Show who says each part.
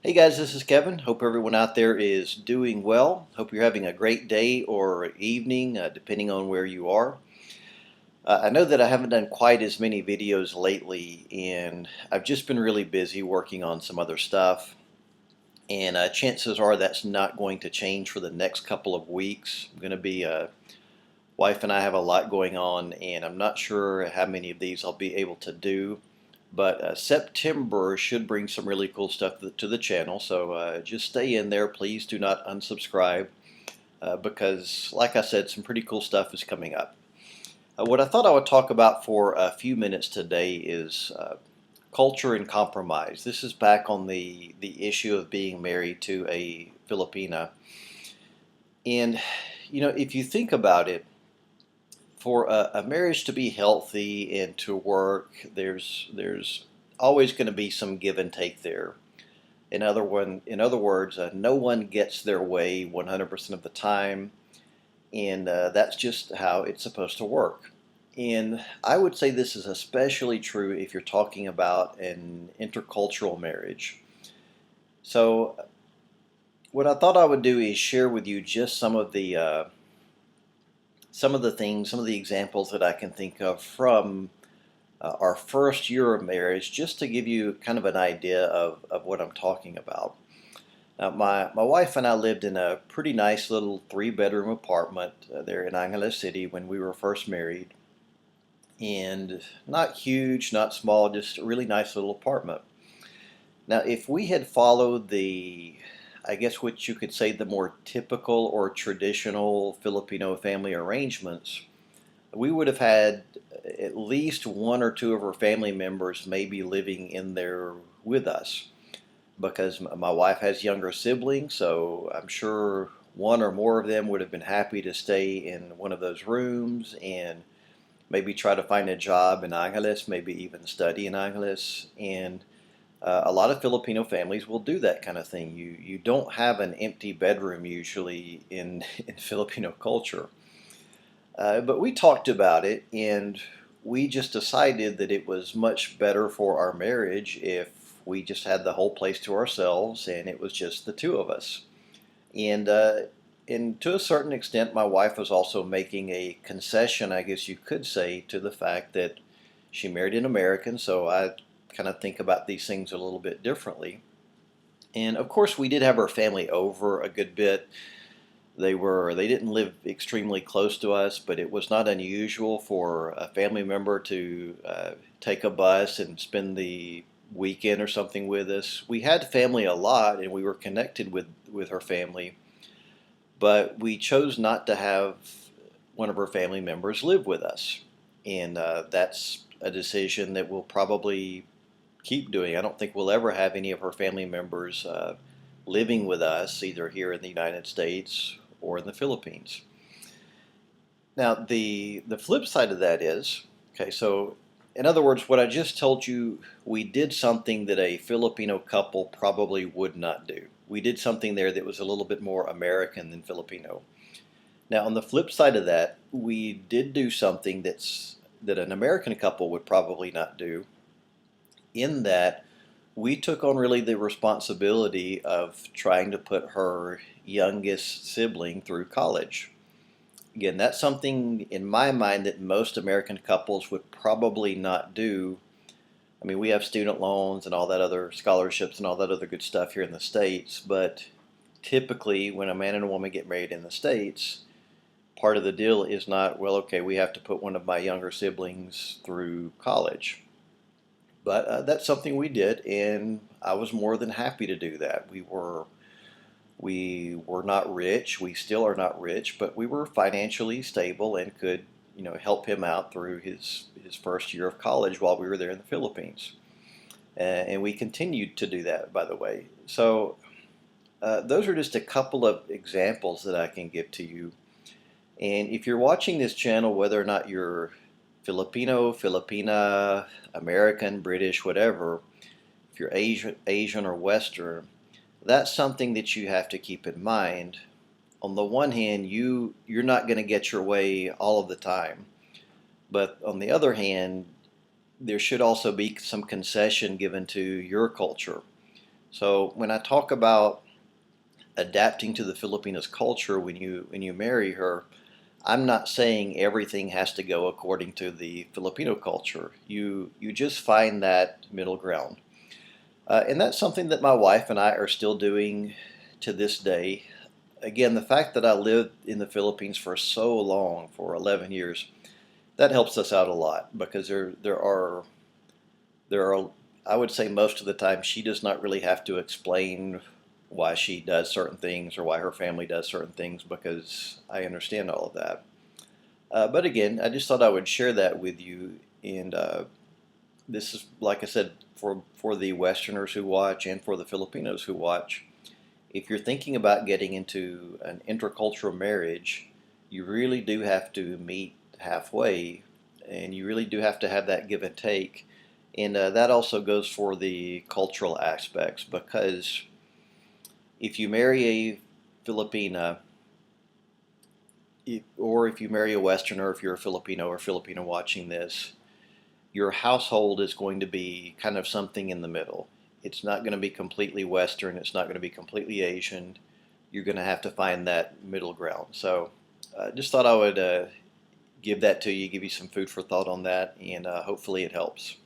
Speaker 1: Hey guys, this is Kevin. Hope everyone out there is doing well. Hope you're having a great day or evening, depending on where you are. I know that I haven't done quite as many videos lately, and I've just been really busy working on some other stuff. And chances are that's not going to change for the next couple of weeks. I'm going to be, wife and I have a lot going on, and I'm not sure how many of these I'll be able to do. But September should bring some really cool stuff to the channel, so just stay in there. Please do not unsubscribe because, like I said, some pretty cool stuff is coming up. What I thought I would talk about for a few minutes today is culture and compromise. This is back on the issue of being married to a Filipina. And, if you think about it, for a marriage to be healthy and to work, there's always going to be some give and take there. In other words, no one gets their way 100% of the time, and that's just how it's supposed to work. And I would say this is especially true if you're talking about an intercultural marriage. So, what I thought I would do is share with you just some of the things, some of the examples that I can think of from our first year of marriage, just to give you kind of an idea of what I'm talking about. Now, my wife and I lived in a pretty nice little three-bedroom apartment there in Angeles City when we were first married. And not huge, not small, just a really nice little apartment. Now, if we had followed I guess what you could say, the more typical or traditional Filipino family arrangements, we would have had at least one or two of our family members maybe living in there with us, because my wife has younger siblings, so I'm sure one or more of them would have been happy to stay in one of those rooms and maybe try to find a job in Angeles, maybe even study in Angeles. And a lot of Filipino families will do that kind of thing. You don't have an empty bedroom usually in Filipino culture. But we talked about it, and we just decided that it was much better for our marriage if we just had the whole place to ourselves and it was just the two of us. And to a certain extent, my wife was also making a concession, I guess you could say, to the fact that she married an American, so I kind of think about these things a little bit differently. And of course, we did have our family over a good bit. They didn't live extremely close to us, but it was not unusual for a family member to take a bus and spend the weekend or something with us. We had family a lot, and we were connected with her family, but we chose not to have one of her family members live with us, and that's a decision that we'll probably keep doing. I don't think we'll ever have any of her family members living with us, either here in the United States or in the Philippines. Now, the flip side of that is, okay, so in other words, what I just told you, we did something that a Filipino couple probably would not do. We did something there that was a little bit more American than Filipino. Now, on the flip side of that, we did do something that an American couple would probably not do, in that we took on really the responsibility of trying to put her youngest sibling through college. Again, that's something in my mind that most American couples would probably not do. I mean, we have student loans and all that other scholarships and all that other good stuff here in the States, but typically when a man and a woman get married in the States, part of the deal is not, well, okay, we have to put one of my younger siblings through college. But that's something we did, and I was more than happy to do that. We were not rich. We still are not rich, but we were financially stable and could, help him out through his first year of college while we were there in the Philippines. And we continued to do that, by the way. So those are just a couple of examples that I can give to you. And if you're watching this channel, whether or not you're Filipino, Filipina, American, British, whatever, if you're Asian or Western, that's something that you have to keep in mind. On the one hand, you're not going to get your way all of the time, but on the other hand, there should also be some concession given to your culture. So when I talk about adapting to the Filipinos culture when you marry her, I'm not saying everything has to go according to the Filipino culture. You just find that middle ground. And that's something that my wife and I are still doing to this day. Again, the fact that I lived in the Philippines for so long, for 11 years, that helps us out a lot because there are I would say most of the time she does not really have to explain why she does certain things or why her family does certain things because I understand all of that. But again, I just thought I would share that with you. And this is, like I said, for the Westerners who watch and for the Filipinos who watch. If you're thinking about getting into an intercultural marriage, you really do have to meet halfway, and you really do have to have that give and take. And that also goes for the cultural aspects because if you marry a Filipina, or if you marry a Westerner, if you're a Filipino or Filipino watching this, your household is going to be kind of something in the middle. It's not going to be completely Western. It's not going to be completely Asian. You're going to have to find that middle ground. So, just thought I would give that to you, give you some food for thought on that, and hopefully it helps.